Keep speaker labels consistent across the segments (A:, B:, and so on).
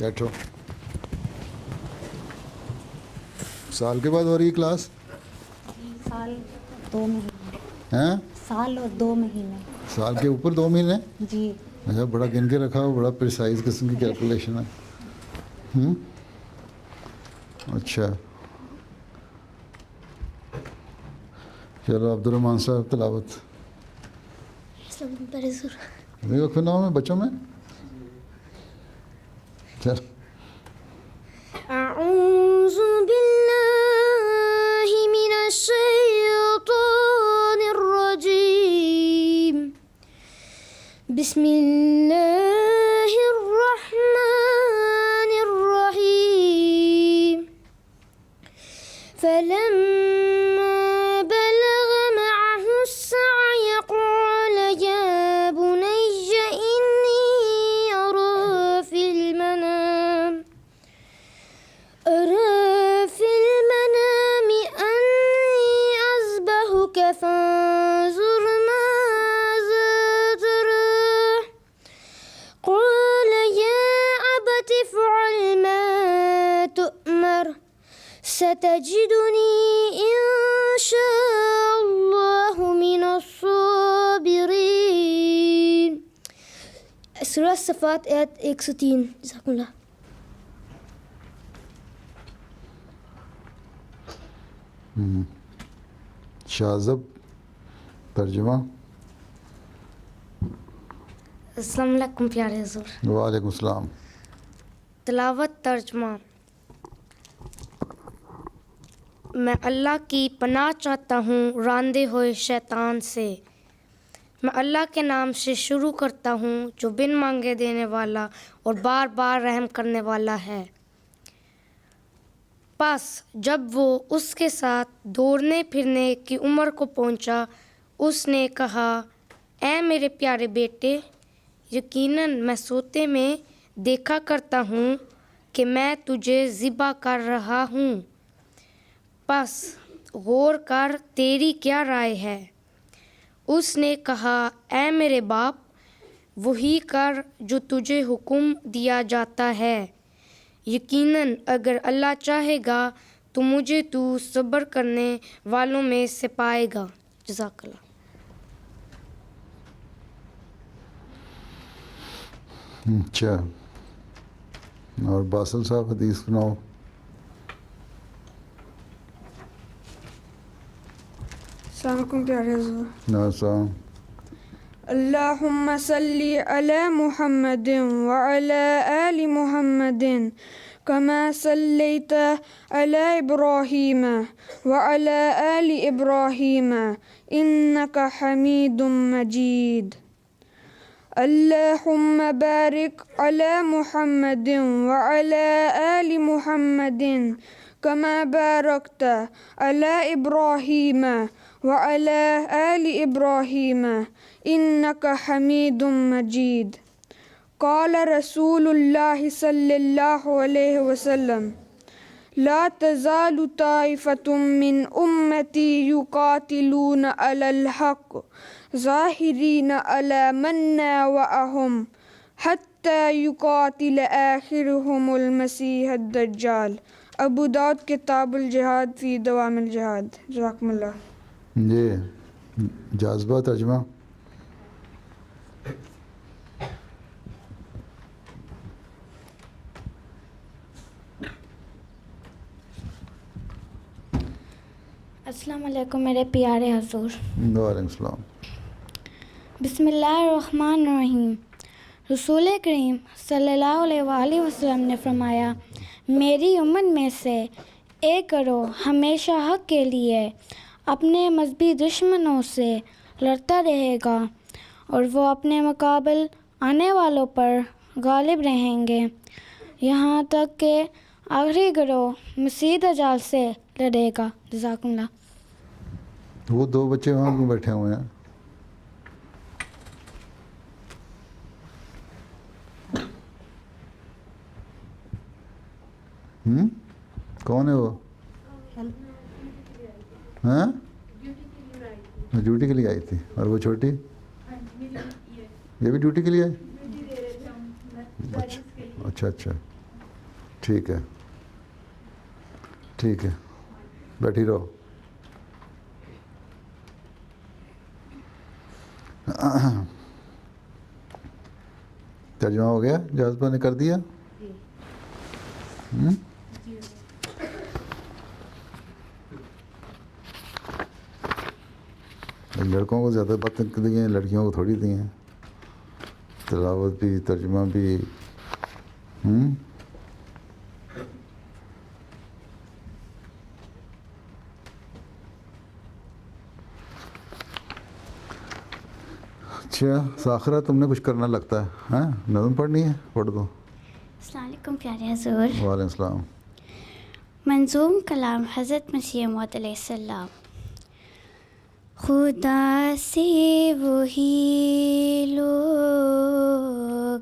A: بیٹھو. سال کے بعد ہو رہی ہے کلاس؟
B: سال 2 مہینے.
A: ہیں؟
B: سال اور 2 مہینے.
A: سال کے اوپر 2 مہینے؟
B: جی.
A: اچھا بڑا گن کے رکھا ہو, بڑا پریسائز قسم کی کیلکولیشن ہے. اچھا چلو عبد الرحمٰن صاحب تلاوت. دیکھو کھنا ہو میں بچوں میں. چل.
C: اعوذ باللہ من الشیطان الرجیم. بسم اللہ الرحمن الرحیم. فلما بلغ معه السعي قال يا بني إني أرى في المنام أني أذبحك فانظر ماذا ترى. قال يا أبت افعل ما تؤمر ستجدني إن شاء الله من الصابرين. سورہ الصفات آیت 103. جزاکم اللہ.
A: شاذب ترجمہ.
C: السلام علیکم پیارے حضور.
A: وعلیکم السلام.
C: تلاوت ترجمہ. میں اللہ کی پناہ چاہتا ہوں راندے ہوئے شیطان سے. میں اللہ کے نام سے شروع کرتا ہوں جو بن مانگے دینے والا اور بار بار رحم کرنے والا ہے. پس جب وہ اس کے ساتھ دوڑنے پھرنے کی عمر کو پہنچا اس نے کہا اے میرے پیارے بیٹے یقیناً میں سوتے میں دیکھا کرتا ہوں کہ میں تجھے ذبح کر رہا ہوں. پس غور کر تیری کیا رائے ہے؟ اس نے کہا اے میرے باپ وہی کر جو تجھے حکم دیا جاتا ہے. یقیناً اگر اللہ چاہے گا تو مجھے تو صبر کرنے والوں میں سے پائے گا. جزاک اللہ.
A: اچھا اور باسل صاحب حدیث سناؤ.
D: السلام علیکم پیارے حضور.
A: السلام.
D: اللہم صلی علی محمد وعلی آل محمد کما صلیت علی ابراہیم وعلی آل ابراہیم انک حمید مجید. اللہم بارک علی محمد وعلی آل محمد کما بارکت علی ابراہیم وعلی آل ابراہیم انک حمید مجید. قال رسول اللہ صلی اللہ علیہ وسلم لا تزال طائفة من امتی یقاتلون علی الحق ظاہرین علی من ناوأهم حتی یقاتل آخرهم المسیح الدجال. ابو داؤد کتاب الجہاد فی دوام الجہاد. جزاکم اللہ.
A: یہ جاذبہ ترجمہ.
C: السلام علیکم میرے پیارے حضور.
A: وعلیکم السلام.
C: بسم اللہ الرحمن الرحیم. رسول کریم صلی اللہ علیہ وآلہ وسلم نے فرمایا میری امت میں سے ایک گروہ ہمیشہ حق کے لیے اپنے مذہبی دشمنوں سے لڑتا رہے گا اور وہ اپنے مقابل آنے والوں پر غالب رہیں گے یہاں تک کہ آخری گروہ مسیح دجال سے لڑے گا. جزاکم اللہ.
A: وہ 2 بچے وہاں کیوں بیٹھے ہوئے ہیں؟ کون ہے وہ؟ ہاں ڈیوٹی کے لیے آئی تھی. اور وہ چھوٹی یہ بھی ڈیوٹی کے لیے آئی؟ اچھا اچھا اچھا. ٹھیک ہے ٹھیک ہے بیٹھی رہو. ترجمہ ہو گیا؟ جذبہ نے کر دیا؟ لڑکوں کو زیادہ باتیں دی ہیں، لڑکیوں کو تھوڑی دی ہیں. تلاوت بھی، ترجمہ بھی. اچھا ساخرہ تم نے کچھ کرنا لگتا ہے، ہاں نظم پڑھنی ہے؟ پڑھ دو.
E: السلام علیکم پیارے حضور.
A: وعلیکم السلام.
E: منظوم کلام حضرت مسیح موعود علیہ السلام. خدا سے وہی لوگ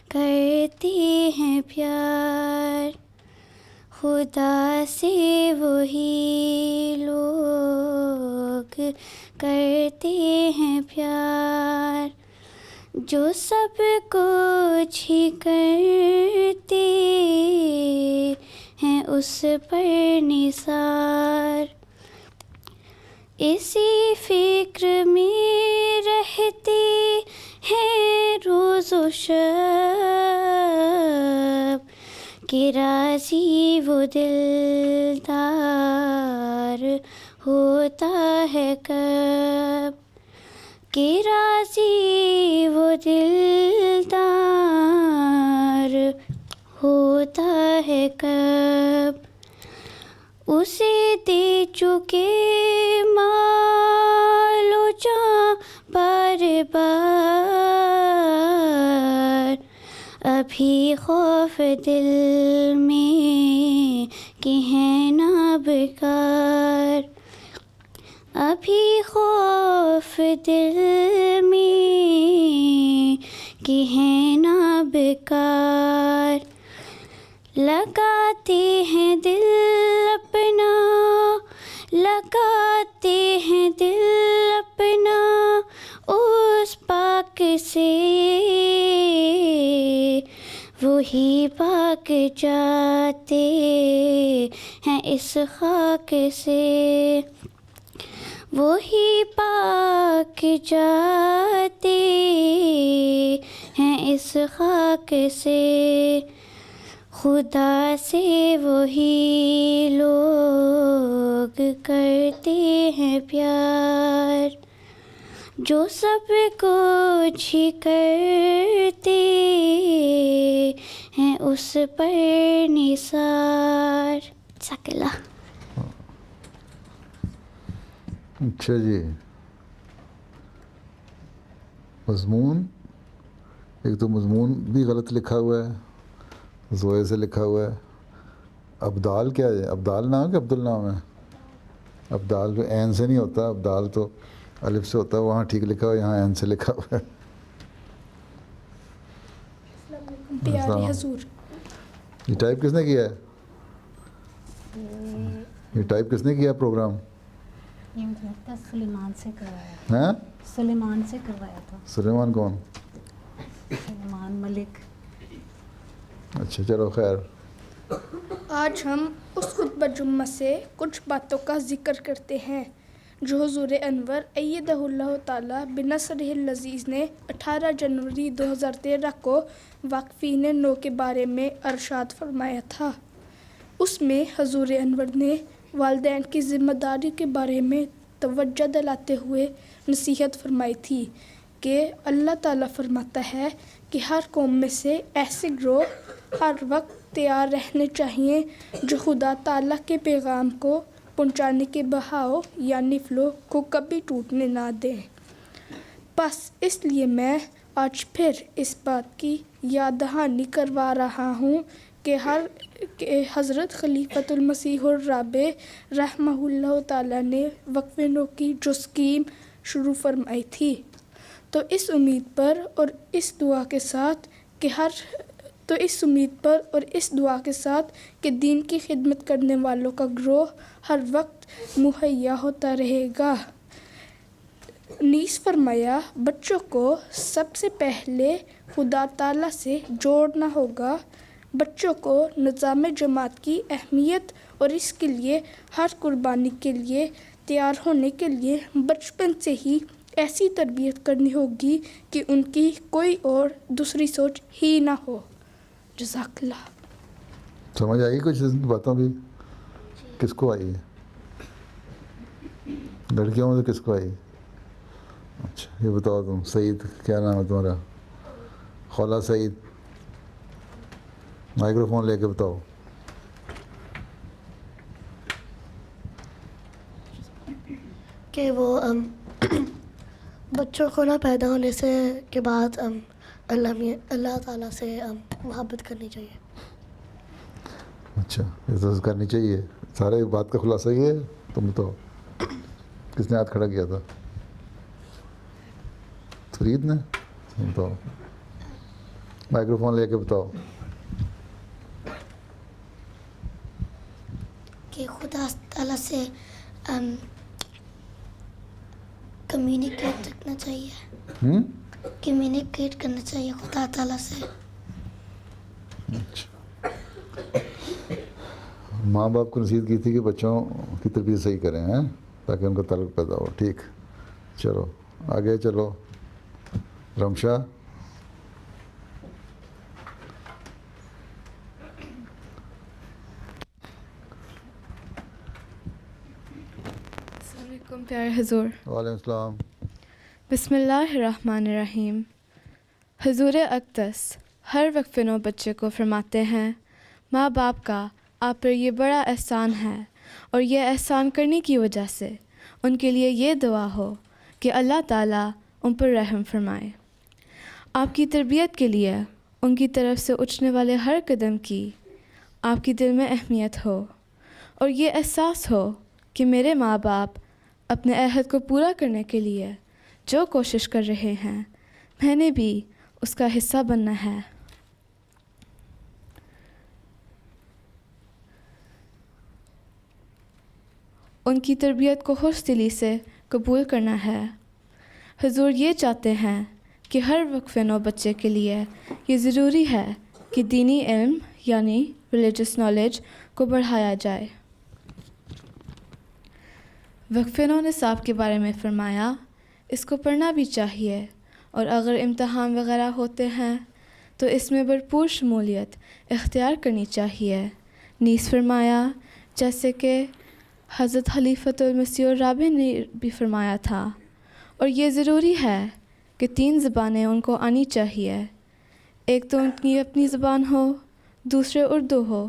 E: کرتے ہیں پیار، خدا سے وہی لوگ کرتے ہیں پیار، جو سب کچھ ہی کرتے ہیں اس پر نثار، اسی فکر میں رہتے ہیں روز و شب کہ راضی وہ دلدار ہوتا ہے کب، کہ راضی وہ دلدار ہوتا ہے کب، اسے دے چکے مال و جاں بار بار، ابھی خوف دل میں کہ ہے نا بیکار، ابھی خوف دل میں کہ ہے نا بیکار، لگاتے ہیں دل اپنا، لگاتے ہیں دل اپنا اس پاک سے، وہی پاک جاتے ہیں اس خاک سے، وہی پاک جاتے ہیں اس خاک سے، خدا سے وہی لوگ کرتے ہیں پیار، جو سب کچھ ہی کرتے ہیں اس پر نثار. جزاک اللہ.
A: اچھا جی، مضمون ایک تو مضمون بھی غلط لکھا ہوا ہے، زوئے سے لکھا ہوا ہے. ابدال کیا ہے؟ ابدال نام ہے کہ عبد النام ہے؟ ابدال جو عین سے نہیں ہوتا، ابدال تو الف سے ہوتا ہے، وہاں ٹھیک لکھا ہوا ہے، یہاں عین سے لکھا ہوا ہے.
F: پیارے حضور،
A: یہ ٹائپ کس نے کیا ہے؟ یہ ٹائپ کس نے کیا پروگرام؟
B: یہ مجھے لگتا ہے سلیمان سے کروایا تھا.
A: ہاں
B: سلیمان سے کروایا تھا.
A: سلیمان کون؟
B: سلیمان ملک.
F: اچھا چلو خیر. آج ہم اس خطبہ جمعہ سے کچھ باتوں کا ذکر کرتے ہیں جو حضور انور ایدہ اللہ تعالیٰ بنصرہ العزیز نے 18 جنوری 2013 کو واقفین نو کے بارے میں ارشاد فرمایا تھا. اس میں حضور انور نے والدین کی ذمہ داری کے بارے میں توجہ دلاتے ہوئے نصیحت فرمائی تھی کہ اللہ تعالیٰ فرماتا ہے کہ ہر قوم میں سے ایسے گروہ ہر وقت تیار رہنے چاہیے جو خدا تعالیٰ کے پیغام کو پہنچانے کے بہاؤ یعنی فلو کو کبھی ٹوٹنے نہ دیں. بس اس لیے میں آج پھر اس بات کی یاد دہانی کروا رہا ہوں کہ حضرت خلیفۃ المسیح الرابع رحمہ اللہ تعالیٰ نے وقف نو کی جو اسکیم شروع فرمائی تھی، تو اس امید پر اور اس دعا کے ساتھ کہ دین کی خدمت کرنے والوں کا گروہ ہر وقت مہیا ہوتا رہے گا. نیز فرمایا بچوں کو سب سے پہلے خدا تعالیٰ سے جوڑنا ہوگا. بچوں کو نظام جماعت کی اہمیت اور اس کے لیے ہر قربانی کے لیے تیار ہونے کے لیے بچپن سے ہی ایسی تربیت کرنی ہوگی کہ ان کی کوئی اور دوسری سوچ ہی نہ ہو. جزاک اللہ.
A: سمجھ آئی کچھ باتوں بھی؟ کس کو آئی ہے؟ لڑکیوں میں سے کس کو آئی؟ اچھا یہ بتاؤ تم. سعید کیا نام ہے تمہارا؟ خولا سعید مائکرو فون لے کے بتاؤ.
G: کہ وہ بچوں کو نہ پیدا ہونے سے کے بعد اللہ تعالیٰ سے محبت کرنی چاہیے.
A: اچھا یہ تو کرنی چاہیے. سارے بات کا خلاصہ یہ ہے. تم بتاؤ کس نے ہاتھ کھڑا کیا تھا؟ فرید نے. بتاؤ مائکرو فون لے کے بتاؤ.
G: کہ خدا تعالیٰ سے کمیونیکیٹ رکھنا چاہیے. کمیونیکیٹ کرنا چاہیے خدا تعالیٰ سے.
A: ماں باپ کو نصیحت کی تھی کہ بچوں کی تربیت صحیح کریں ہیں تاکہ ان کا تعلق پیدا ہو. ٹھیک چلو آگے چلو. رمشا.
H: السلام علیکم پیارے حضور.
A: وعلیکم السلام.
H: بسم اللہ الرحمن الرحیم. حضور اقدس ہر وقفے نو بچے کو فرماتے ہیں ماں باپ کا آپ پر یہ بڑا احسان ہے اور یہ احسان کرنے کی وجہ سے ان کے لیے یہ دعا ہو کہ اللہ تعالیٰ ان پر رحم فرمائے. آپ کی تربیت کے لیے ان کی طرف سے اٹھنے والے ہر قدم کی آپ کی دل میں اہمیت ہو اور یہ احساس ہو کہ میرے ماں باپ اپنے عہد کو پورا کرنے کے لیے جو کوشش کر رہے ہیں میں نے بھی اس کا حصہ بننا ہے. ان کی تربیت کو خوش دلی سے قبول کرنا ہے. حضور یہ چاہتے ہیں کہ ہر وقفے نو بچے کے لیے یہ ضروری ہے کہ دینی علم یعنی ریلیجس نالج کو بڑھایا جائے. وقفے نو نصاب کے بارے میں فرمایا اس کو پڑھنا بھی چاہیے اور اگر امتحان وغیرہ ہوتے ہیں تو اس میں بھرپور شمولیت اختیار کرنی چاہیے. نیز فرمایا جیسے کہ حضرت خلیفۃ المسیح الرابع نے بھی فرمایا تھا اور یہ ضروری ہے کہ 3 زبانیں ان کو آنی چاہیے. ایک تو ان کی اپنی زبان ہو، دوسرے اردو ہو،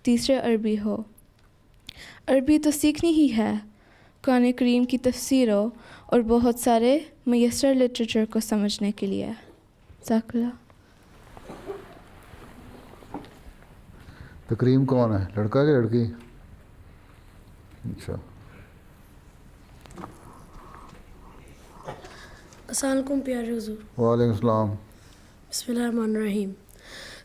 H: تیسرے عربی ہو. عربی تو سیکھنی ہی ہے قرآن کریم کی تفسیر ہو اور بہت سارے میسر لٹریچر کو سمجھنے کے لیے. جزاک اللہ.
A: تکریم کون ہے؟ لڑکا کہ لڑکی؟ اچھا.
I: السلام علیکم پیارے حضور.
A: وعلیکم السلام.
I: بسم اللہ الرحمن الرحیم.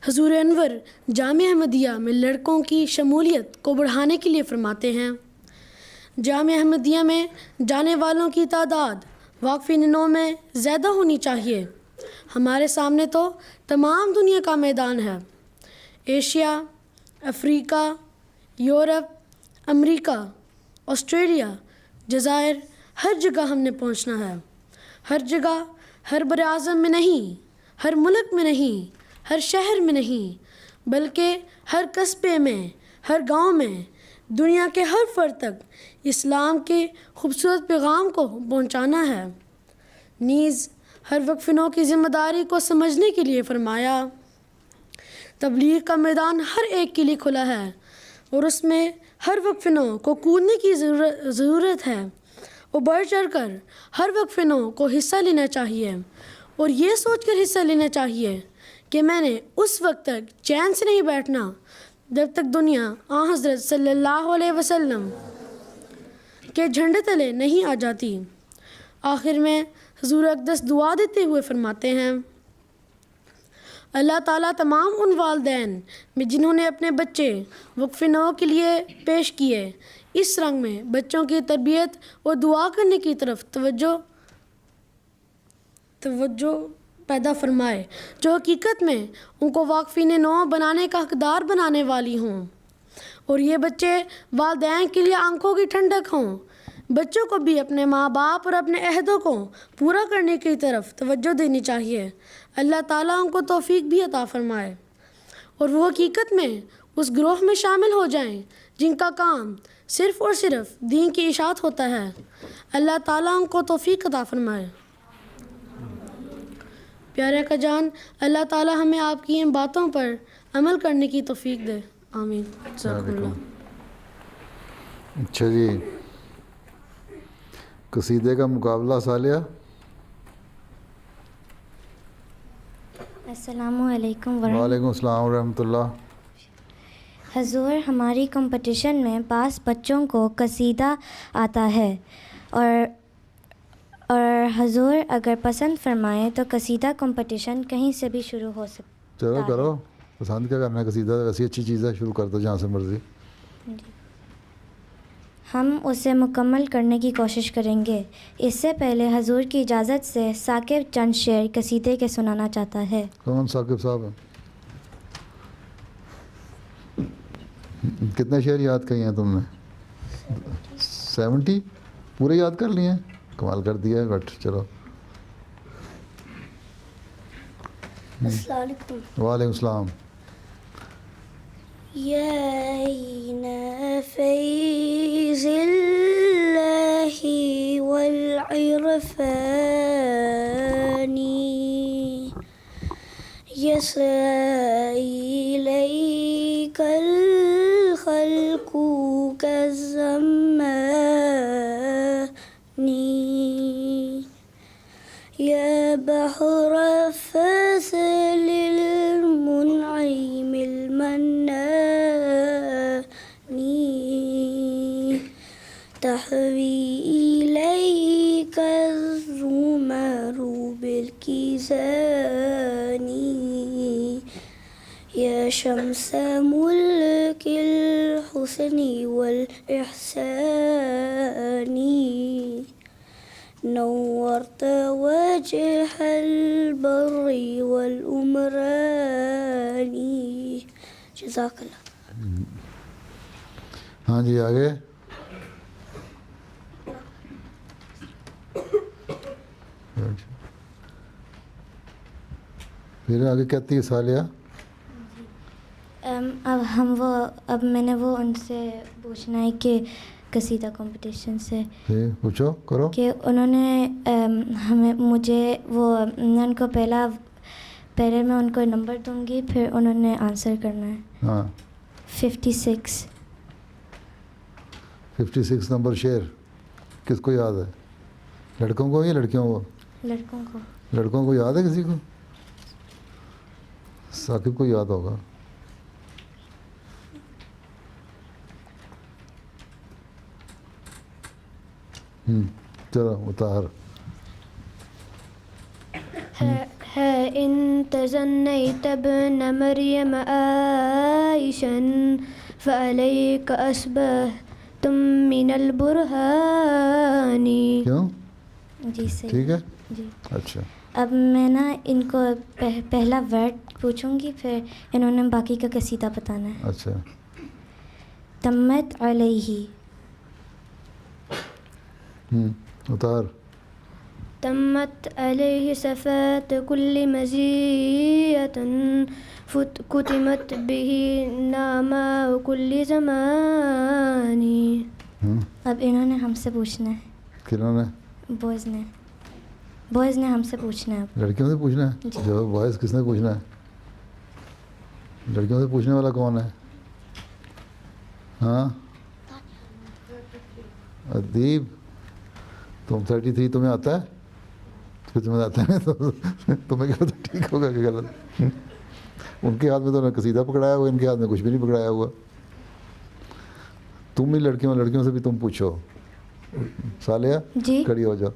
I: حضور انور جامعہ احمدیہ میں لڑکوں کی شمولیت کو بڑھانے کے لیے فرماتے ہیں جامعہ احمدیہ میں جانے والوں کی تعداد واقفین نو میں زیادہ ہونی چاہیے. ہمارے سامنے تو تمام دنیا کا میدان ہے. ایشیا، افریقہ، یورپ، امریکہ، آسٹریلیا، جزائر، ہر جگہ ہم نے پہنچنا ہے. ہر جگہ، ہر براعظم میں نہیں، ہر ملک میں نہیں، ہر شہر میں نہیں، بلکہ ہر قصبے میں، ہر گاؤں میں، دنیا کے ہر فرد تک اسلام کے خوبصورت پیغام کو پہنچانا ہے. نیز ہر وقف نو کی ذمہ داری کو سمجھنے کے لیے فرمایا تبلیغ کا میدان ہر ایک کے لیے کھلا ہے اور اس میں ہر وقف نو کو کودنے کی ضرورت ہے اور بڑھ چڑھ کر ہر وقف نو کو حصہ لینا چاہیے اور یہ سوچ کر حصہ لینا چاہیے کہ میں نے اس وقت تک چین سے نہیں بیٹھنا جب تک دنیا حضرت صلی اللہ علیہ وسلم کے جھنڈے تلے نہیں آ جاتی. آخر میں حضور اقدس دعا دیتے ہوئے فرماتے ہیں اللہ تعالیٰ تمام ان والدین میں جنہوں نے اپنے بچے وقف نو کے لیے پیش کیے اس رنگ میں بچوں کی تربیت اور دعا کرنے کی طرف توجہ پیدا فرمائے جو حقیقت میں ان کو واقفین نو بنانے کا حقدار بنانے والی ہوں، اور یہ بچے والدین کے لیے آنکھوں کی ٹھنڈک ہوں۔ بچوں کو بھی اپنے ماں باپ اور اپنے عہدوں کو پورا کرنے کی طرف توجہ دینی چاہیے۔ اللہ تعالیٰ ان کو توفیق بھی عطا فرمائے اور وہ حقیقت میں اس گروہ میں شامل ہو جائیں جن کا کام صرف اور صرف دین کی اشاعت ہوتا ہے۔ اللہ تعالیٰ ان کو توفیق عطا فرمائے۔ پیارے کا جان، اللہ تعالیٰ ہمیں آپ کی ان باتوں پر عمل کرنے کی توفیق دے، آمین۔ جزاکم اللہ۔
A: اچھا جی، قصیدے کا مقابلہ ثالیہ۔
E: السلام علیکم
A: وعلیکم السلام ورحمۃ اللہ۔
E: حضور، ہماری کمپٹیشن میں بعض بچوں کو قصیدہ آتا ہے اور حضور اگر پسند فرمائیں تو قصیدہ کمپٹیشن کہیں سے بھی شروع ہو سکتا ہے۔
A: چلو کرو، پسند کیا کرنا ہے، قصیدہ ویسی اچھی چیز ہے، شروع کر دو جہاں سے مرضی۔
E: ہم اسے مکمل کرنے کی کوشش کریں گے۔ اس سے پہلے حضور کی اجازت سے ثاقب چند شعر قصیدے کے سنانا چاہتا ہے۔
A: کون ثاقب صاحب ہیں؟ کتنے شعر یاد کیے ہیں تم نے؟ 70 پورے یاد کر لیے ہیں؟ کمال کر دیا ہے، بٹ چلو۔
G: السلام علیکم۔
A: وعلیکم السلام۔
C: يَعِينَ فَيْزِ اللَّهِ وَالْعِرْفَانِ يَسْعَى إِلَيْكَ الْخَلْقُ كَالزَّمَانِ يَا بَحْرَ فَاسِلِ الْمُنْعِمِ الْمَنَّانِ تَحْوِي إِلَيْكَ الزُّمَرُ بِالْكِيزَانِ يا شمس ملك الحسن والإحسان نورت وجه البر والأمران۔ جزاک اللہ۔
A: ہاں جی، آگے۔ پھر آگے کہتی ہے ثالیہ۔
E: اب میں نے وہ ان سے پوچھنا ہے کہ قصیدہ کمپٹیشن سے
A: پوچھو، کرو
E: کہ انہوں نے مجھے میں ان کو پہلے میں ان کو نمبر دوں گی، پھر انہوں نے آنسر کرنا ہے۔
A: ہاں، 56 نمبر شعر کس کو یاد ہے؟ لڑکوں کو یا لڑکیوں کو؟
E: لڑکوں کو۔
A: لڑکوں کو یاد ہے کسی کو؟ ثاقب کو یاد ہوگا۔ چلو مطہر۔
C: إن تزنيت ابن مريم عائشا فعليك أصبحتم من البرهان۔
A: کیوں؟
E: جی صحیح،
A: ٹھیک ہے
E: جی۔
A: اچھا،
E: اب میں نا ان کو پہلا ورڈ پوچھوں گی، پھر انہوں نے باقی کا قصیدہ بتانا ہے۔
A: اچھا۔
E: تمت علیہ
A: اتار۔
C: تمت علیہ صفات کل مزیت کتمت بہ نامہ کل زمانی۔
E: اب انہوں نے ہم سے پوچھنا ہے۔
A: کنہوں نے؟
E: بوائز نے ہم سے پوچھنا ہے۔
A: لڑکیوں سے پوچھنا ہے؟ جو بوائز کس نے پوچھنا ہے؟ لڑکیوں سے پوچھنے والا کون ہے؟ ہاں، ادیب۔ تم 33 تمہیں آتا ہے؟ پھر تمہیں آتا ہے تو تمہیں کیا پتا ٹھیک ہوگا کہ غلط؟ ان کے ہاتھ میں تو نے قصیدہ پکڑایا ہوا، ان کے ہاتھ میں کچھ بھی نہیں پکڑایا ہوا۔ تم ہی لڑکیوں سے بھی تم پوچھو۔ ثالیہ
E: جی،
A: کھڑی ہو جاؤ،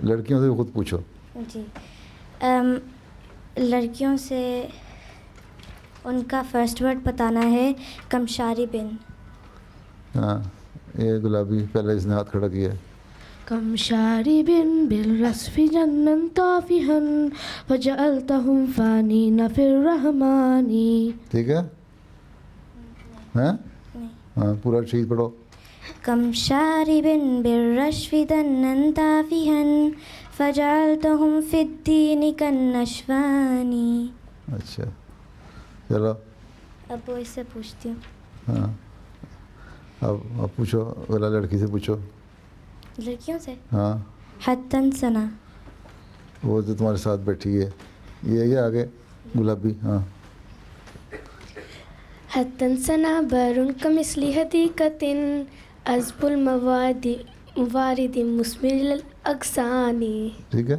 A: لڑکیوں سے بھی خود پوچھو۔
E: جی، لڑکیوں سے ان کا فرسٹ ورڈ بتانا ہے کمشاری بن۔
A: ہاں، یہ گلابی، پہلے اس نے ہاتھ کھڑا کیا ہے۔
J: كم شارب بالرصف جنا طافها وجعلتهم فانين في الرحمن.
A: ٹھیک ہے ہاں ہاں پورا چیز پڑھو.
E: كم شارب بالرشف دنا تافها فجعلتهم في الدين كالنشفان.
A: اچھا چلو
E: اب وہ اس سے پوچھتی ہوں.
A: ہاں اب پوچھو اگلا لڑکی سے پوچھو.
E: لڑکیوں سے
A: ہاں
E: حتن ثنا.
A: وہ جو تمہارے ساتھ بیٹھی ہے یہ آگے گلابی. ہاں
J: حتى صنابر كمثل هديكة أزب الموارد مثمر الأغصان.
A: ٹھیک ہے.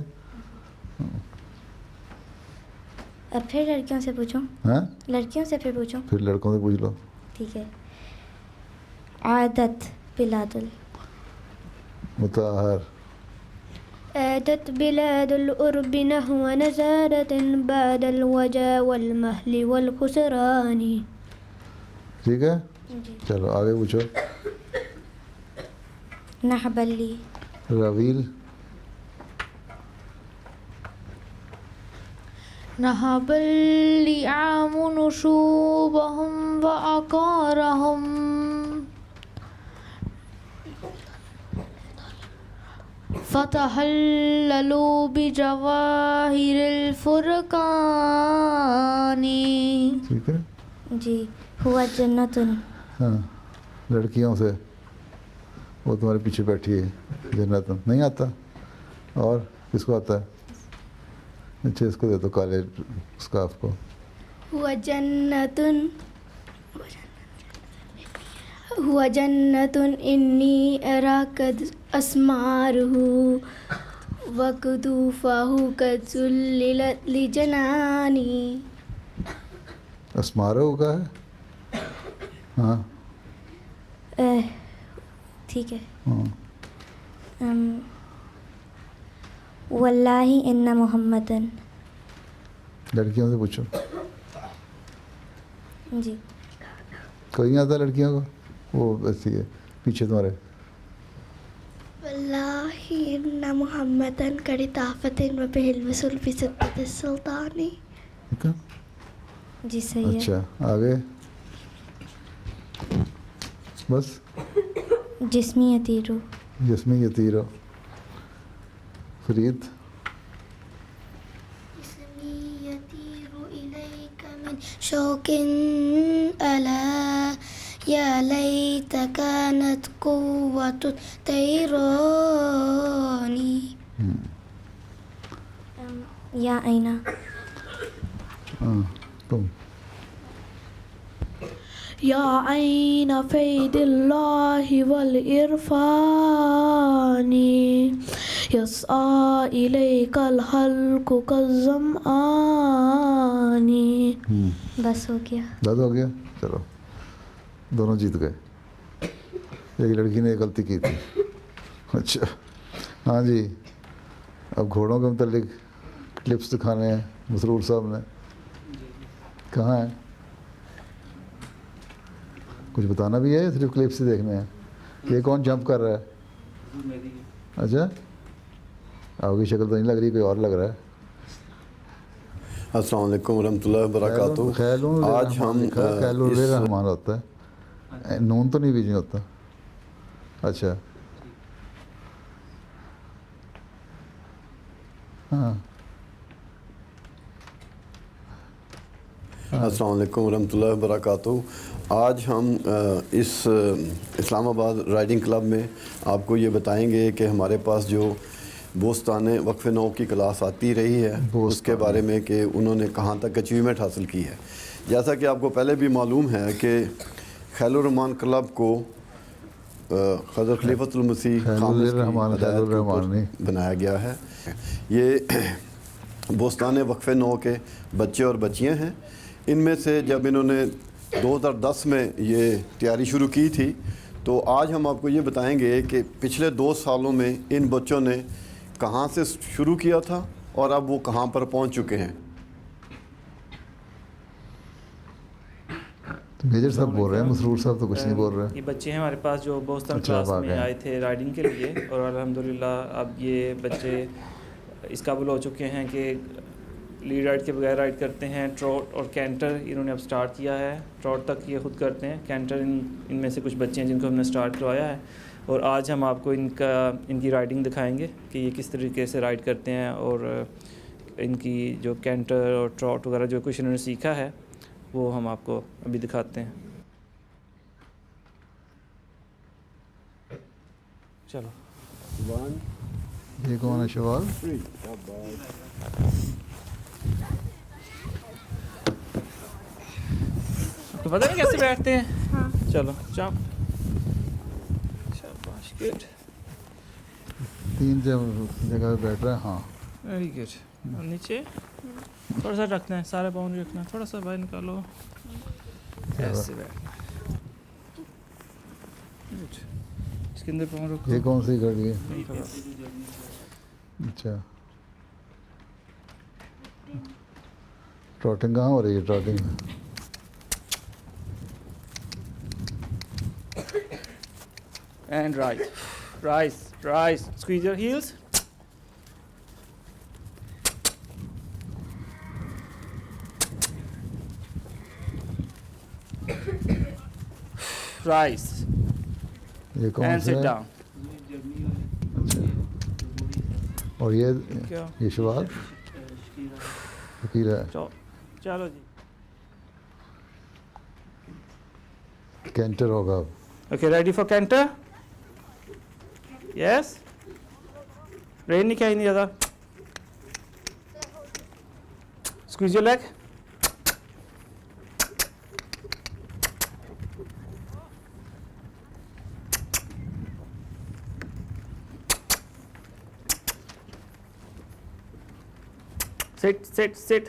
E: اب پھر لڑکیوں سے پوچھوں.
A: ہاں
E: لڑکیوں سے پھر پوچھوں.
A: پھر لڑکوں سے پوچھ لو.
E: ٹھیک ہے. عادت بلاد
A: متاہر.
J: عادت بلاد الأرب نحو نزارة بعد الوجا والمهل والخسران.
A: ٹھیک ہے
E: جی.
A: چلو آگے پوچھو.
E: نحبلی.
A: رویل.
K: نهب اللعام نشوبهم وأقارهم فتحللوا بجواهر الفرقان.
A: ٹھیک ہے
E: جی. ہوا جنتن.
A: ہاں لڑکیوں سے وہ تمہارے پیچھے بیٹھی ہے. جنت نہیں آتا. اور کس کو آتا ہے؟ اچھا اس کو دے دو کالے اسکارف کو.
J: هو جنة إني أراك أسماره وقدوفه قد ذللت لجناني.
A: اسمارہ ہوگا ہے. ہاں
E: ٹھیک ہے.
A: ہاں
E: واللہ ان محمدن.
A: لڑکیوں سے پوچھو.
E: جی.
A: کوئی نہیں آتا لڑکیوں کو. وہ ایسی ہے پیچھے تمہارے.
G: واللہ ان محمدن کرطافت و بحلم سلفی ستت السلطانی.
A: ٹھیک ہے.
E: جی صحیح ہے.
A: اچھا آگے بس.
E: جسمی یتیرو.
A: جسمی یتیرو. فرید.
G: جسمی یتیر الیک من شوق الا یا لیت کانت قوت تیرانی.
E: یا اینا.
A: ہاں تم.
K: یا عین فید اللہ والعرفان یسعی الیک الحلق کالظمآن.
E: بس ہو گیا.
A: زیادہ ہو گیا. چلو دونوں جیت گئے. ایک لڑکی نے ایک غلطی کی تھی. اچھا ہاں جی اب گھوڑوں کے متعلق کلپس دکھانے ہیں مسرور صاحب نے. کہاں ہیں؟ کچھ بتانا بھی ہے یا صرف کلپس ہی دیکھنے ہیں؟ یہ کون جمپ کر رہا ہے؟ اچھا آپ کی شکل تو نہیں لگ رہی کوئی اور لگ رہا ہے.
L: السلام علیکم ورحمۃ اللہ وبرکاتہ. آج ہم
A: خیل الرحمان ہوتا ہے. نون تو نہیں بیچ میں ہوتا. اچھا ہاں
L: السلام علیکم ورحمۃ اللہ وبرکاتہ. آج ہم اس اسلام آباد رائڈنگ کلب میں آپ کو یہ بتائیں گے کہ ہمارے پاس جو بوستان وقف نو کی کلاس آتی رہی ہے اس کے بارے میں کہ انہوں نے کہاں تک اچیومنٹ حاصل کی ہے. جیسا کہ آپ کو پہلے بھی معلوم ہے کہ خیل الرحمان کلب کو حضرت خلیفۃ المسیح بنایا گیا ہے. یہ بوستان وقف نو کے بچے اور بچیاں ہیں. ان میں سے جب انہوں نے 2010 میں یہ تیاری شروع کی تھی تو آج ہم آپ کو یہ بتائیں گے کہ پچھلے 2 سالوں میں ان بچوں نے کہاں سے شروع کیا تھا اور اب وہ کہاں پر پہنچ چکے ہیں.
A: تو میجر صاحب بول رہے ہیں, مسرور صاحب تو کچھ نہیں بول رہے.
M: یہ بچے ہیں ہمارے پاس جو بوستان کلاس میں آئے تھے رائڈنگ کے لیے, اور الحمدللہ اب یہ بچے اس قابل ہو چکے ہیں کہ لیڈ رائڈ کے بغیر رائڈ کرتے ہیں. ٹراٹ اور کینٹر انہوں نے اب سٹارٹ کیا ہے, ٹراٹ تک یہ خود کرتے ہیں, کینٹر ان میں سے کچھ بچے ہیں جن کو ہم نے سٹارٹ کروایا ہے. اور آج ہم آپ کو ان کی رائڈنگ دکھائیں گے کہ یہ کس طریقے سے رائڈ کرتے ہیں, اور ان کی جو کینٹر اور ٹراٹ وغیرہ جو کچھ انہوں نے سیکھا ہے وہ ہم آپ کو ابھی دکھاتے ہیں. چلو
A: یہ کون ہے شوال؟
M: تو پتہ نہیں کیسے بیٹھتے ہیں. ہاں چلو جاؤ. شاباش, گڈ.
A: 3 جگہ پہ بیٹھ رہا ہے. ہاں
M: ویری گڈ. اور نیچے تھوڑا سا رکھنا ہے, سارے پاؤں نہیں رکھنا, تھوڑا سا باہر نکالو. ایسے بیٹھنا ہے. اس کے اندر پاؤں رکھو.
A: یہ کون سی گاڑی ہے؟ اچھا, ٹراٹنگ کہاں ہو رہی ہے؟ Trotting
M: and right, rise, rise, squeeze your heels. Rise
A: یہ کون
M: and
A: سا
M: sit
A: ہے؟
M: down.
A: اور یہ شوال فقیر ہے.
M: چلو جی.
A: کینٹر ہوگا.
M: Okay, ready for canter? Yes? رین نہیں کہیں نہیں زیادہ. Squeeze your leg. Sit, sit, sit.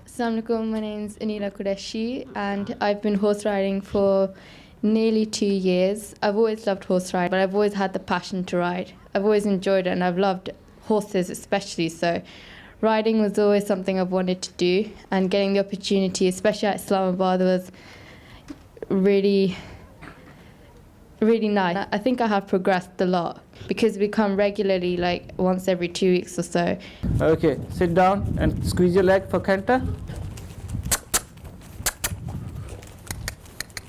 N: Assalamualaikum, my name's Anila Qureshi and I've been horse riding for nearly 2 years. I've always loved horse riding, but I've always had the passion to ride. I've always enjoyed it and I've loved horses especially, so riding was always something I've wanted to do, and getting the opportunity, especially at Islamabad, was really, really nice. I think I have progressed a lot because we come regularly, like once every 2 weeks or so.
M: Okay, sit down and squeeze your leg for canter.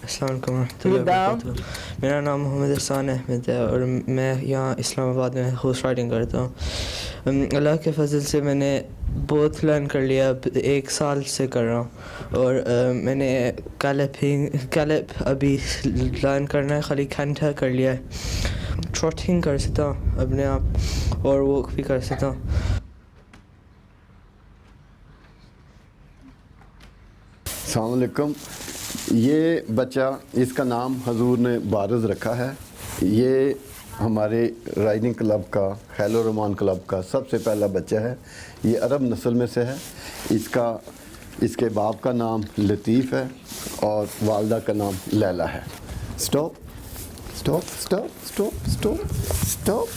O: السلام علیکم ورحمۃ اللہ وبرکاتہ. میرا نام محمد احسان احمد ہے اور میں یہاں اسلام آباد میں ہارس رائڈنگ کرتا ہوں. اللہ کے فضل سے میں نے بہت لرن کر لیا, اب 1 سال سے کر رہا ہوں, اور میں نے کیلپ ابھی لرن کرنا ہے, خالی کینٹر کر لیا ہے. ٹراٹنگ کر سکتا ہوں اپنے آپ اور واک بھی کر سکتا ہوں.
L: السلام علیکم. یہ بچہ, اس کا نام حضور نے بارز رکھا ہے. یہ ہمارے رائڈنگ کلب کا, خیل و رمان کلب کا سب سے پہلا بچہ ہے. یہ عرب نسل میں سے ہے. اس کے باپ کا نام لطیف ہے اور والدہ کا نام لیلا ہے. Stop stop stop stop stop stop.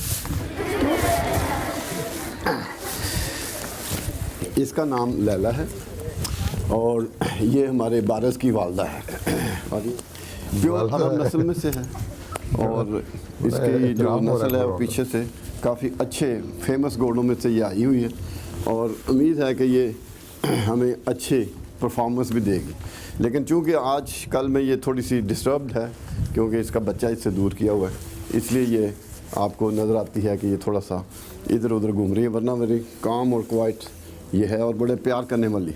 L: اس کا نام لیلا ہے اور یہ ہمارے بارز کی والدہ ہے, اور پیور عرب نسل میں سے ہے, اور اس کی جو نسل ہے وہ پیچھے سے کافی اچھے فیمس گھوڑوں میں سے یہ آئی ہوئی ہے, اور امید ہے کہ یہ ہمیں اچھے پرفارمنس بھی دے گی. لیکن چونکہ آج کل میں یہ تھوڑی سی ڈسٹربڈ ہے کیونکہ اس کا بچہ اس سے دور کیا ہوا ہے, اس لیے یہ آپ کو نظر آتی ہے کہ یہ تھوڑا سا ادھر ادھر گھوم رہی ہے, ورنہ میری کام اور کوائٹ یہ ہے اور بڑے پیار کرنے والی.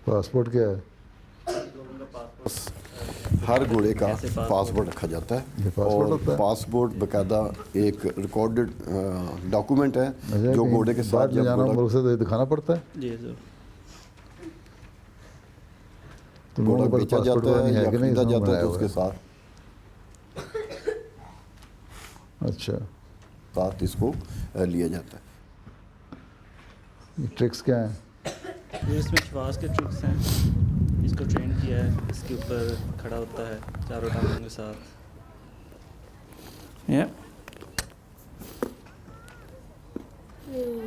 A: پاسپورٹ کیا ہے؟
L: ہر گھوڑے کا پاسپورٹ رکھا جاتا ہے, اور پاسپورٹ باقاعدہ ایک ریکارڈڈ ڈاکومنٹ ہے جو گھوڑے کے ساتھ
A: جب ملک سے دکھانا پڑتا ہے.
M: جی سر.
L: گھوڑا بیچا جاتا ہے یا خریدا جاتا ہے تو اس کے ساتھ
A: اچھا
L: ساتھ اس کو لیا جاتا ہے.
A: ٹرکس کیا ہیں؟
M: یہ اس میں شواز کے ٹرکس ہیں. اس کو ٹرین کیا ہے, اس کے اوپر کھڑا ہوتا ہے چاروں ٹانگوں کے ساتھ.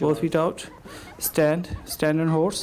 M: both feet out, stand on horse.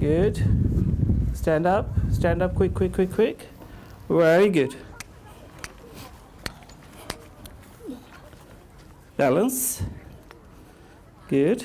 M: Good. Stand up, quick. Very good. Balance. Good.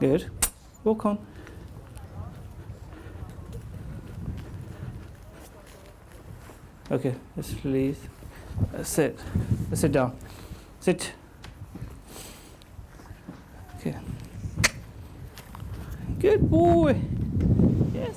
M: Good. Walk on. Okay, let's release. Sit. Sit down. Sit. Okay. Good boy. Yes.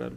M: 12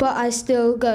P: But I still go.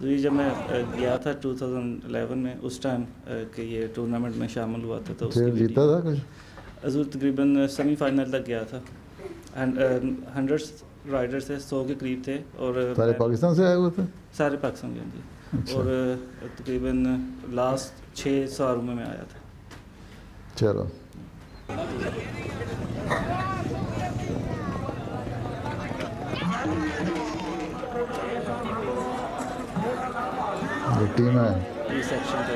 M: جب میں گیا تھا 2011 میں اس time کہ یہ tournament میں شامل ہوا تھا تو اس کی
A: جیتا تھا کچھ
M: حضور تقریباً سیمی فائنل تک گیا تھا. 100 رائڈر تھے, 100 کے قریب تھے اور
A: سارے پاکستان سے آئے ہوئے تھے,
M: سارے پاکستان کے جی. اور تقریباً لاسٹ 6 سالوں میں آیا تھا.
A: چلو یہ ٹیم ہے
M: یہ سیکشن کا.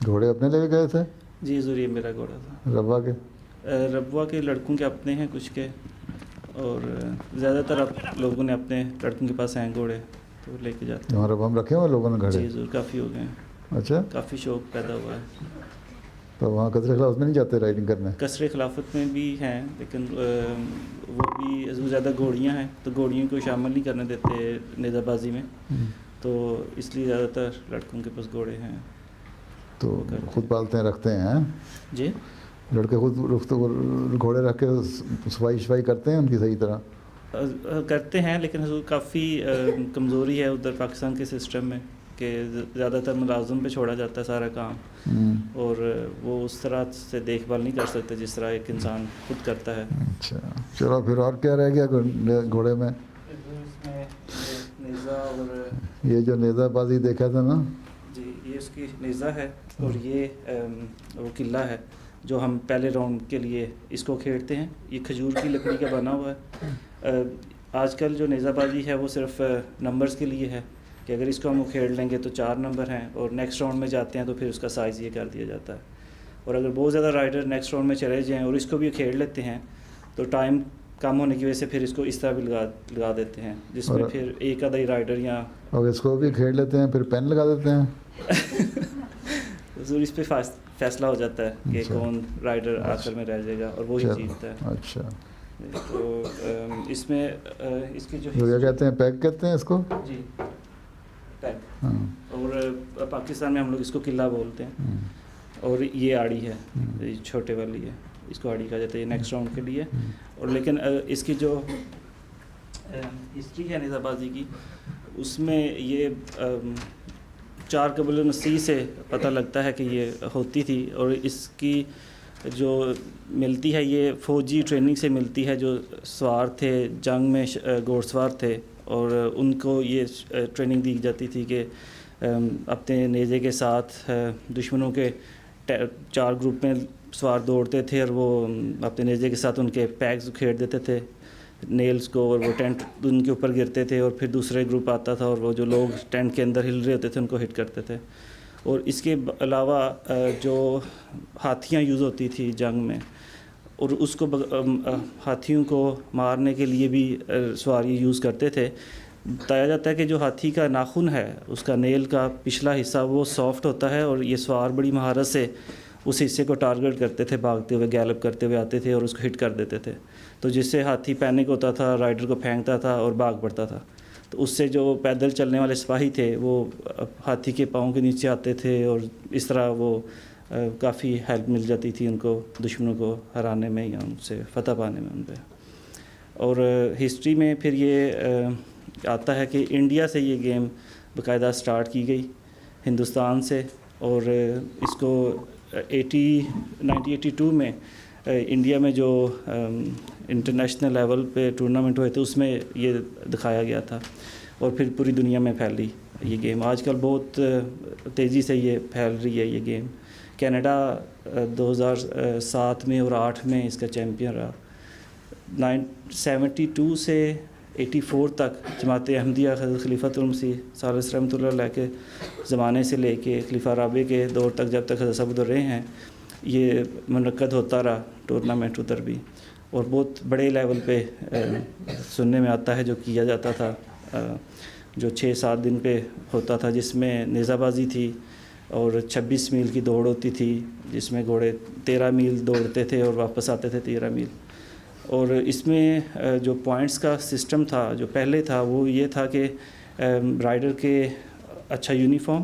A: گھوڑے اپنے لے کے گئے تھے؟
M: جی ضرور یہ میرا گھوڑا تھا.
A: ربوہ
M: کے لڑکوں کے اپنے ہیں کچھ کے, اور زیادہ تر اب لوگوں نے اپنے لڑکوں کے پاس ہیں گھوڑے تو لے کے جاتے ہیں.
A: وہاں ربوہ میں رکھے ہوئے لوگوں نے گھوڑے؟
M: جی ضرور کافی ہو گئے ہیں.
A: اچھا,
M: کافی شوق پیدا ہوا ہے.
A: تو وہاں قصر خلافت میں نہیں جاتے رائڈنگ کرنے؟
M: قصر خلافت میں بھی ہیں لیکن وہ بھی زیادہ گھوڑیاں ہیں تو گھوڑیوں کو شامل نہیں کرنے دیتے نیزہ بازی میں, تو اس لیے زیادہ تر لڑکوں کے پاس گھوڑے ہیں.
A: تو خود پالتے ہیں رکھتے ہیں؟
M: جی
A: لڑکے خود گھوڑے رکھ کے صفائی کرتے ہیں ان کی صحیح طرح
M: کرتے ہیں, لیکن کافی کمزوری ہے ادھر پاکستان کے سسٹم میں کہ زیادہ تر ملازم پہ چھوڑا جاتا ہے سارا کام, اور وہ اس طرح سے دیکھ بھال نہیں کر سکتے جس طرح ایک انسان خود کرتا ہے.
A: اچھا چلو پھر اور کیا رہ گیا گھوڑے میں؟ یہ جو نیزہ بازی دیکھا تھا نا,
M: جی یہ اس کی نیزہ ہے اور یہ وہ قلعہ ہے جو ہم پہلے راؤنڈ کے لیے اس کو کھیلتے ہیں. یہ کھجور کی لکڑی کا بنا ہوا ہے. آج کل جو نیزہ بازی ہے وہ صرف نمبرز کے لیے ہے کہ اگر اس کو ہم کھیل لیں گے تو 4 نمبر ہیں, اور نیکسٹ راؤنڈ میں جاتے ہیں تو پھر اس کا سائز یہ کر دیا جاتا ہے. اور اگر بہت زیادہ رائڈر نیکسٹ راؤنڈ میں چلے جائیں اور اس کو بھی کھیل لیتے ہیں تو ٹائم کم ہونے کی وجہ سے پھر اس کو اس طرح بھی لگا دیتے ہیں جس میں پھر ایک آدھا ہی رائڈر یا
A: اور اس کو بھی کھیل لیتے ہیں پھر پین لگا دیتے ہیں.
M: ضرور اس پہ فیصلہ ہو جاتا ہے کہ کون رائڈر آخر میں رہ جائے گا اور وہی جیتتا ہے.
A: اچھا
M: تو اس میں اس کی جو
A: کیا کہتے ہیں, پیک کہتے ہیں اس کو؟
M: جی پیک. اور پاکستان میں ہم لوگ اس کو قلعہ بولتے ہیں. اور یہ آڑی ہے, چھوٹے والی ہے, اس کو آڑی کہا جاتا ہے. یہ نیکسٹ راؤنڈ کے لیے. اور لیکن اس کی جو ہسٹری ہے نیزہ بازی کی, اس میں یہ 4 قبل مسیح سے پتہ لگتا ہے کہ یہ ہوتی تھی, اور اس کی جو ملتی ہے یہ فوجی ٹریننگ سے ملتی ہے. جو سوار تھے جنگ میں, گھوڑ سوار تھے, اور ان کو یہ ٹریننگ دی جاتی تھی کہ اپنے نیزے کے ساتھ دشمنوں کے 4 گروپ میں سوار دوڑتے تھے, اور وہ اپنے نیزے کے ساتھ ان کے پیکس کھیڑ دیتے تھے نیلز کو, اور وہ ٹینٹ ان کے اوپر گرتے تھے, اور پھر دوسرے گروپ آتا تھا اور وہ جو لوگ ٹینٹ کے اندر ہل رہے ہوتے تھے ان کو ہٹ کرتے تھے. اور اس کے علاوہ جو ہاتھیاں یوز ہوتی تھی جنگ میں, اور اس کو ہاتھیوں کو مارنے کے لیے بھی سواری یوز کرتے تھے. بتایا جاتا ہے کہ جو ہاتھی کا ناخن ہے اس کا نیل کا پچھلا حصہ وہ سافٹ ہوتا ہے, اور یہ سوار بڑی مہارت سے اس حصے کو ٹارگٹ کرتے تھے, بھاگتے ہوئے گیلپ کرتے ہوئے آتے تھے اور اس کو ہٹ کر دیتے تھے. تو جس سے ہاتھی پینک ہوتا تھا, رائڈر کو پھینکتا تھا اور بھاگ پڑتا تھا. تو اس سے جو پیدل چلنے والے سپاہی تھے وہ ہاتھی کے پاؤں کے نیچے آتے تھے, اور اس طرح وہ کافی ہیلپ مل جاتی تھی ان کو دشمنوں کو ہرانے میں یا ان سے فتح پانے میں ان پہ. اور ہسٹری میں پھر یہ آتا ہے کہ انڈیا سے یہ گیم باقاعدہ سٹارٹ کی گئی, ہندوستان سے, اور اس کو 1982 میں انڈیا میں جو انٹرنیشنل لیول پہ ٹورنامنٹ ہوئے تھے اس میں یہ دکھایا گیا تھا, اور پھر پوری دنیا میں پھیلی یہ گیم. آج کل بہت تیزی سے یہ پھیل رہی ہے یہ گیم. کینیڈا 2007 میں اور 8 میں اس کا چیمپئن رہا. 72 سے 84 تک جماعت احمدیہ حضرت خلیفۃ المسیح ثالث رحمۃ اللہ علیہ کے زمانے سے لے کے خلیفہ رابع کے دور تک جب تک حضرت صاحب ادھر رہے ہیں یہ منعقد ہوتا رہا ٹورنامنٹ ادھر بھی. اور بہت بڑے لیول پہ سننے میں آتا ہے جو کیا جاتا تھا, جو 6-7 دن پہ ہوتا تھا, جس میں نیزہ بازی تھی اور 26 میل کی دوڑ ہوتی تھی, جس میں گھوڑے 13 میل دوڑتے تھے اور واپس آتے تھے 13 میل. اور اس میں جو پوائنٹس کا سسٹم تھا جو پہلے تھا وہ یہ تھا کہ رائڈر کے اچھا uniform,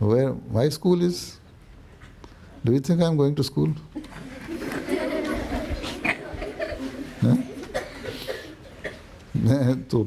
A: Where my school is? Do you think I am going to school?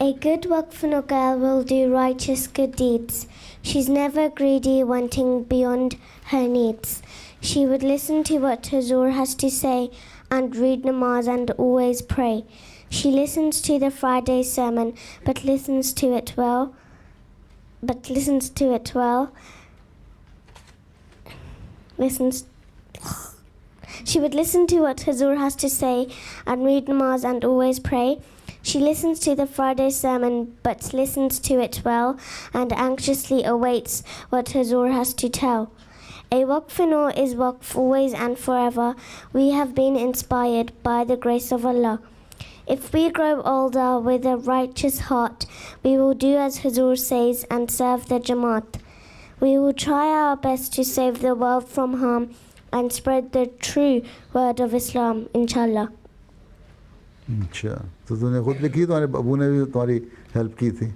Q: A good Waqfino girl will do righteous good deeds. She's never greedy, wanting beyond her needs. She would listen to what Huzur has to say and read namaz and always pray. She listens to the Friday sermon, but listens to it well. She would listen to what Huzur has to say and read namaz and always pray. She listens to the Friday sermon, but listens to it well and anxiously awaits what Huzur has to tell. A Waqfino is Waqf always and forever. We have been inspired by the grace of Allah. If we grow older with a righteous heart, we will do as Huzur says and serve the Jamaat. We will try our best to save the world from harm and spread the true word of Islam, inshallah.
A: اچھا تو تم نے خود لکھی, تمہارے ابو نے بھی تمہاری ہیلپ کی تھی؟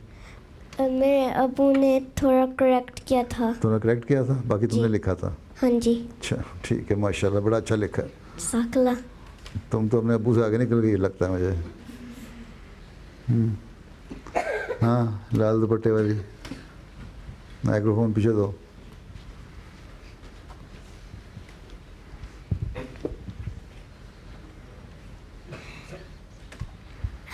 Q: میرے ابو نے تھوڑا کریکٹ کیا تھا.
A: تم نے کریکٹ کیا تھا, باقی تم نے لکھا تھا؟
Q: ہاں جی.
A: اچھا ٹھیک ہے, ماشاء اللہ بڑا اچھا لکھا ہے.
Q: جزاک اللہ.
A: تم تو اپنے ابو سے آگے نکل گئی لگتا ہے مجھے. ہاں لال دوپٹے والی, مائکرو فون پیچھے دو.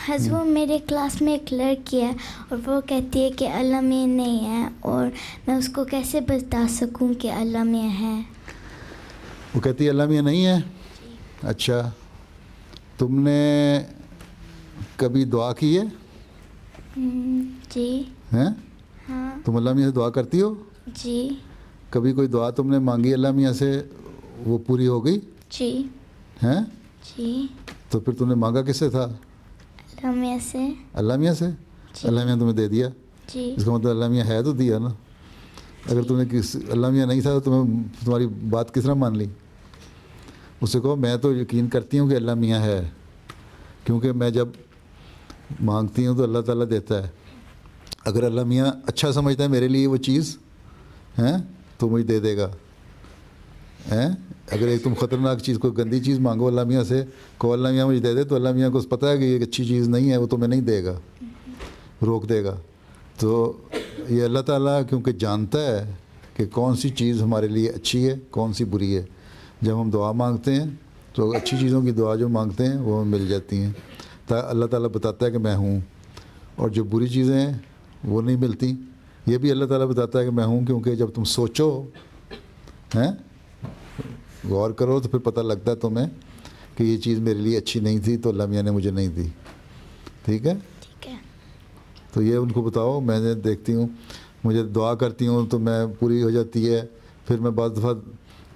Q: حضور میرے کلاس میں ایک لڑکی ہے اور وہ کہتی ہے کہ اللہ میں نہیں ہے, اور میں اس کو کیسے بتا سکوں کہ اللہ میں ہے؟
A: وہ کہتی ہے اللہ میں نہیں ہے. اچھا تم نے کبھی دعا کی ہے؟
Q: جی.
A: ہیں؟
Q: ہاں.
A: تم اللہ میاں سے دعا کرتی ہو؟
Q: جی.
A: کبھی کوئی دعا تم نے مانگی اللہ میاں سے, وہ پوری ہو گئی؟
Q: جی.
A: ہیں؟
Q: جی.
A: تو پھر تم نے مانگا کس سے تھا؟
Q: اللہ میاں سے.
A: اللہ میاں سے؟ اللہ میاں تمہیں دے دیا؟
Q: جی.
A: اس کا مطلب اللہ میاں ہے تو دیا نا. اگر تم نے اللہ میاں نہیں تھا تو تمہاری بات کس طرح مان لی؟ اس سے کہو میں تو یقین کرتی ہوں کہ اللہ میاں ہے, کیونکہ میں جب مانگتی ہوں تو اللہ تعالیٰ دیتا ہے. اگر اللہ میاں اچھا سمجھتا ہے میرے لیے وہ چیز ہیں تو مجھے دے دے گا. ہیں اگر ایک تم خطرناک چیز, کوئی گندی چیز مانگو اللہ میاں سے, کہو اللہ میاں مجھے دے دے, تو اللہ میاں کو پتہ ہے کہ یہ اچھی چیز نہیں ہے, وہ تمہیں نہیں دے گا, روک دے گا. تو یہ اللہ تعالیٰ کیونکہ جانتا ہے کہ کون سی چیز ہمارے لیے اچھی ہے کون سی بری ہے. جب ہم دعا مانگتے ہیں تو اچھی چیزوں کی دعا جو مانگتے ہیں وہ ہمیں مل جاتی ہیں. اللہ تعالیٰ بتاتا ہے کہ میں ہوں, اور جو بری چیزیں ہیں وہ نہیں ملتی. یہ بھی اللہ تعالیٰ بتاتا ہے کہ میں ہوں, کیونکہ جب تم سوچو ہیں غور کرو تو پھر پتہ لگتا ہے تمہیں کہ یہ چیز میرے لیے اچھی نہیں تھی تو اللہ میاں نے مجھے نہیں دی. ٹھیک ہے؟
Q: ٹھیک ہے.
A: تو یہ ان کو بتاؤ. میں نے دیکھتی ہوں, مجھے دعا کرتی ہوں تو میں پوری ہو جاتی ہے, پھر میں بعض دفعہ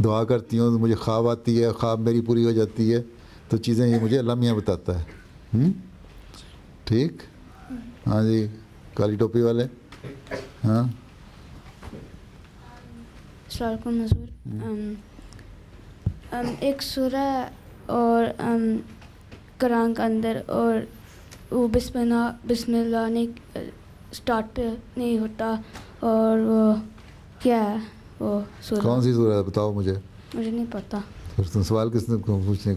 A: دعا کرتی ہوں تو مجھے خواب آتی ہے, خواب میری پوری ہو جاتی ہے. تو چیزیں یہ مجھے اللہ میاں بتاتا ہے. ٹھیک. ہاں جی کالی ٹوپی والے. ہاں
R: السلام علیکم حضور. ایک سورہ اور قرآن کے اندر, اور وہ بسم اللہ نہیں اسٹارٹ نہیں ہوتا, اور وہ کیا ہے وہ سورہ؟
A: کون سی سورہ ہے بتاؤ مجھے.
R: مجھے نہیں پتہ.
A: پھر تم سوال کس نے پوچھنے,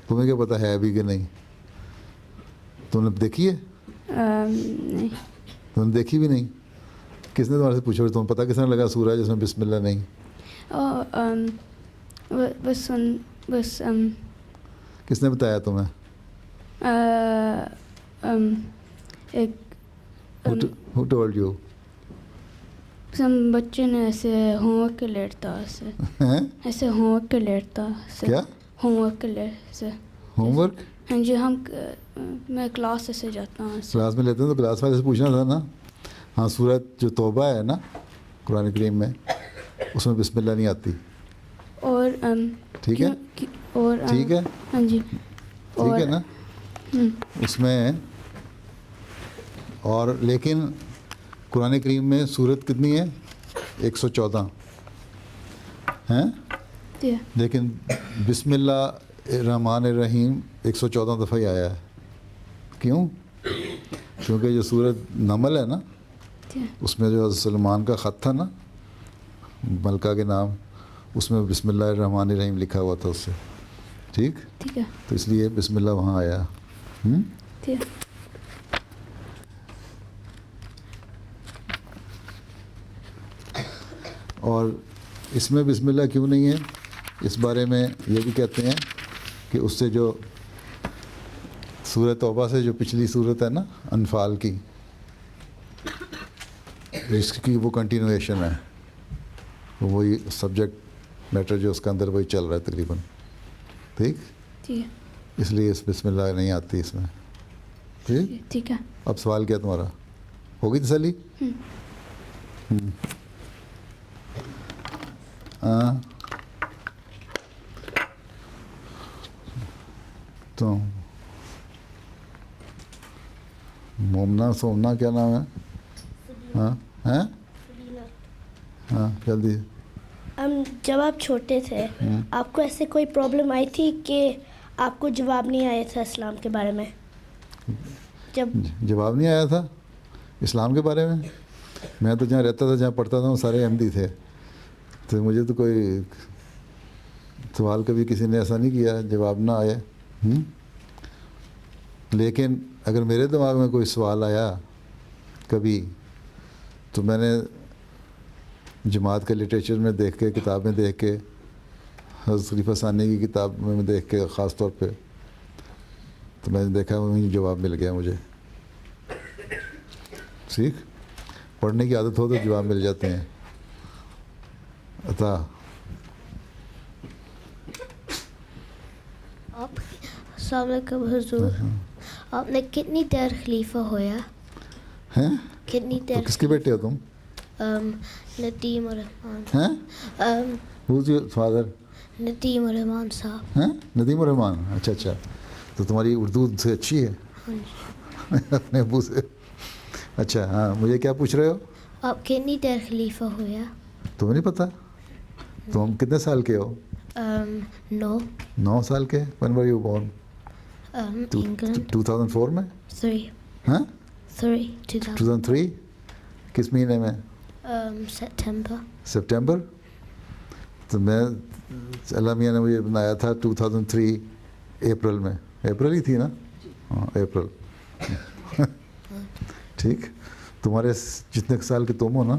A: تمہیں کیا پتہ ہے ابھی کہ نہیں؟ تم نے دیکھی ہے؟
R: نہیں.
A: تم نے دیکھی بھی نہیں؟ کس نے تمہارے سے پوچھا, تمہیں پتہ کس نے لگا سورہ جس میں بسم اللہ نہیں؟
R: بس
A: کس نے بتایا تمہیں؟
R: ایک
A: Who told you?
R: بچے نے ایسے ہوم ورک کے لیٹتا, ایسے ہوم ورک کے لیٹتا.
A: کیا
R: ہوم ورک کے لیٹ
A: ہوم ورک؟
R: ہاں جی. میں کلاس سے جاتا ہوں.
A: کلاس میں لیتے ہیں تو کلاس والے سے پوچھنا تھا نا. ہاں سورت جو توبہ ہے نا قرآن کریم میں, اس میں بسم اللہ نہیں آتی.
R: اور
A: ٹھیک ہے,
R: اور
A: ٹھیک ہے.
R: ہاں جی
A: ٹھیک ہے نا اس میں. اور لیکن قرآن کریم میں سورت کتنی ہے؟ 114 ہیں, لیکن بسم اللہ الرحمن الرحیم 114 دفعہ ہی آیا ہے. کیوں؟ کیونکہ جو سورت نمل ہے نا, اس میں جو سلمان کا خط تھا نا ملکہ کے نام, اس میں بسم اللہ الرحمن الرحیم لکھا ہوا تھا اس سے. ٹھیک
R: ہے,
A: تو اس لیے بسم اللہ وہاں آیا. اور اس میں بسم اللہ کیوں نہیں ہے, اس بارے میں یہ بھی کہتے ہیں کہ اس سے جو سورہ توبہ سے جو پچھلی صورت ہے نا انفال کی, جس کی وہ کنٹینویشن ہے, وہی سبجیکٹ میٹر جو اس کے اندر وہی چل رہا ہے تقریباً. ٹھیک, اس لیے اس بسم اللہ نہیں آتی اس میں.
R: ٹھیک ہے.
A: اب سوال کیا تمہارا, ہوگی تسلی؟ ہاں تو مومنا سومنا کیا نام ہے؟ ہاں ہاں جلدی.
R: جب آپ چھوٹے تھے آپ کو ایسے کوئی پرابلم آئی تھی کہ آپ کو جواب نہیں آیا تھا اسلام کے بارے میں؟
A: جواب نہیں آیا تھا اسلام کے بارے میں؟ میں تو جہاں رہتا تھا جہاں پڑھتا تھا وہ سارے احمدی تھے، تو مجھے تو کوئی سوال کبھی کسی نے ایسا نہیں کیا جواب نہ آئے. لیکن اگر میرے دماغ میں کوئی سوال آیا کبھی تو میں نے جماعت کے لٹریچر میں دیکھ کے، کتابیں دیکھ کے، حضرت خلیفہ ثانی کی کتاب میں دیکھ کے خاص طور پہ، تو میں نے دیکھا وہیں جواب مل گیا مجھے. ٹھیک، پڑھنے کی عادت ہو تو جواب مل جاتے ہیں. عطا
Q: السلام علیکم حضور، آپ نے کتنی دیر خلیفہ ہویا
A: ہیں؟
Q: کتنی دیر؟
A: کس کے بیٹے ہو تم؟
Q: ندیم الرحمان.
A: ہیں؟ Who's your father؟
Q: ندیم الرحمان صاحب.
A: ہیں؟ ندیم الرحمان. اچھا اچھا، تو تمہاری اردو سے اچھی ہے اپنے ابو سے. اچھا ہاں، مجھے کیا پوچھ رہے ہو؟
Q: آپ کتنی دیر خلیفہ ہویا؟
A: تمہیں نہیں پتہ؟ تم کتنے سال کے ہو؟
Q: 9
A: سال کے. When were you born؟
Q: England.
A: 2004 میں؟
Q: 3.
A: ہاں
Q: 3
A: 2003. کس مہینے میں؟ سپٹمبر. تو میں اللہ میاں نے مجھے بنایا تھا 2003 اپریل میں. اپریل ہی تھی نا؟ ہاں اپریل. ٹھیک، تمہارے جتنے سال کے تم ہو نا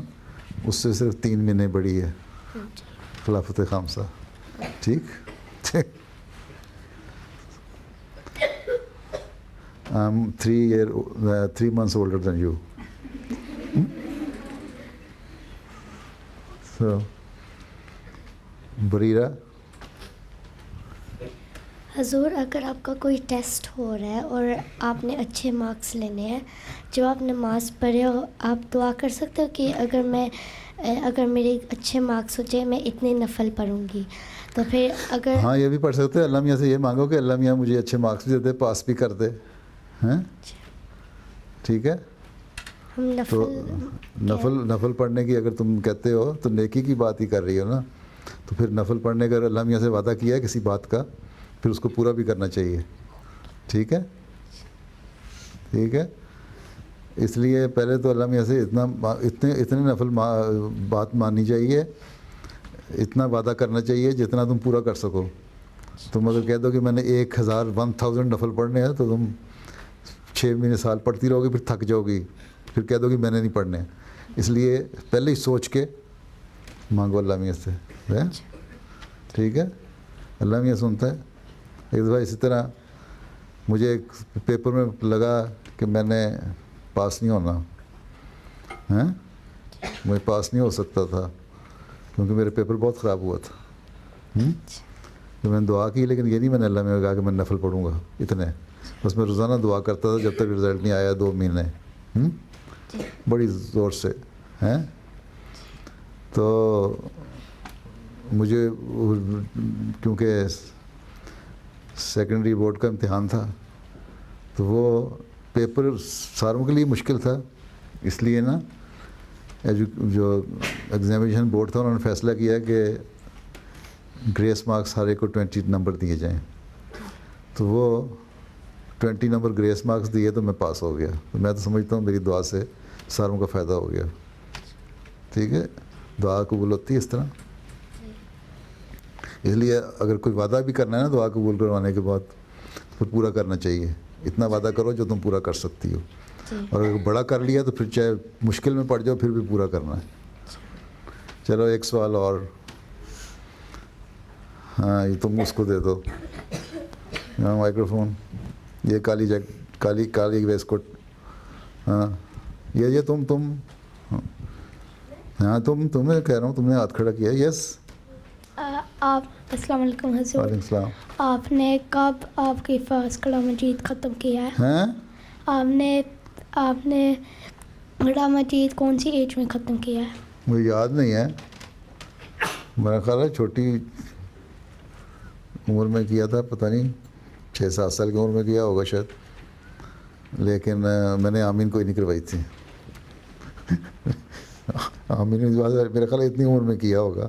A: اس سے صرف 3 مہینے بڑی ہے خلافت خامسہ. ٹھیک. I'm 3 months older than you. So, Bareera.
R: حضور اگر آپ کا کوئی ٹیسٹ ہو رہا ہے اور آپ نے اچھے مارکس لینے ہیں، جب آپ نماز پڑھے ہو آپ دعا کر سکتے ہو کہ اگر میرے اچھے مارکس ہو جائے میں اتنے نفل پڑھوں گی، تو پھر اگر
A: ہاں یہ بھی پڑھ سکتے ہیں. اللہ میاں سے یہ مانگو کہ اللہ میاں مجھے اچھے مارکس بھی دے، پاس بھی کر دے. ہیں؟ ٹھیک ہے.
R: ہم
A: تو نفل پڑھنے کی اگر تم کہتے ہو تو نیکی کی بات ہی کر رہی ہو نا، تو پھر نفل پڑھنے کا اللہ میاں سے وعدہ کیا ہے کسی بات کا، پھر اس کو پورا بھی کرنا چاہیے. ٹھیک ہے. ٹھیک ہے. اس لیے پہلے تو اللہ میاں سے اتنے نفل بات ماننی چاہیے، اتنا وعدہ کرنا چاہیے جتنا تم پورا کر سکو. تم اگر کہہ دو کہ میں نے 1000 نفل پڑھنے ہیں تو تم 6 مہینے سال پڑھتی رہو گی، پھر تھک جاؤ گی، پھر کہہ دو کہ میں نے نہیں پڑھنے. اس لیے پہلے ہی سوچ کے مانگو اللہ میاں سے. ٹھیک ہے. اللہ میاں سنتا ہے. ایک دفعہ اسی طرح مجھے ایک پیپر میں لگا کہ میں نے پاس نہیں ہونا، ہیں میں پاس نہیں ہو سکتا تھا کیونکہ میرے پیپر بہت خراب ہوا تھا. تو میں نے دعا کی، لیکن یہ نہیں میں نے اللہ میں کہا کہ میں نفل پڑھوں گا اتنے. بس میں روزانہ دعا کرتا تھا جب تک رزلٹ نہیں آیا 2 مہینے بڑی زور سے. ہیں تو مجھے کیونکہ سیکنڈری بورڈ کا امتحان تھا تو وہ پیپر ساروں کے لیے مشکل تھا. اس لیے نا جو ایگزامینیشن بورڈ تھا انہوں نے فیصلہ کیا کہ گریس مارکس ہر ایک کو 20 نمبر دیے جائیں. تو وہ 20 نمبر گریس مارکس دیے تو میں پاس ہو گیا. تو میں تو سمجھتا ہوں میری دعا سے ساروں کا فائدہ ہو گیا. ٹھیک ہے. دعا قبول ہوتی ہے اس طرح. اس لیے اگر کوئی وعدہ بھی کرنا ہے نا دعا قبول کروانے کے بعد پھر پورا کرنا چاہیے. اتنا وعدہ کرو جو تم پورا کر سکتی ہو، اور اگر بڑا کر لیا تو پھر چاہے مشکل میں پڑ جاؤ پھر بھی پورا کرنا ہے. چلو ایک سوال اور. ہاں یہ تم اس کو دے دو مائکرو فون. یہ کالی ویسٹ کوٹ. ہاں یہ تم ہاں تمہیں کہہ رہا ہوں، تم نے ہاتھ کھڑا کیا. یس.
R: آپ السلام علیکم حضور.
A: وعلیکم السلام.
R: آپ نے کب آپ کی فرض کلام مجید ختم کیا ہے؟
A: ہیں
R: آپ نے کلام مجید کون سی ایج میں ختم کیا ہے؟
A: مجھے یاد نہیں ہے. میرا خیال ہے چھوٹی عمر میں کیا تھا، پتہ نہیں 6-7 سال کی عمر میں کیا ہوگا شاید. لیکن میں نے آمین کوئی نہیں کروائی تھی. آمین میرا خیال ہے اتنی عمر میں کیا ہوگا.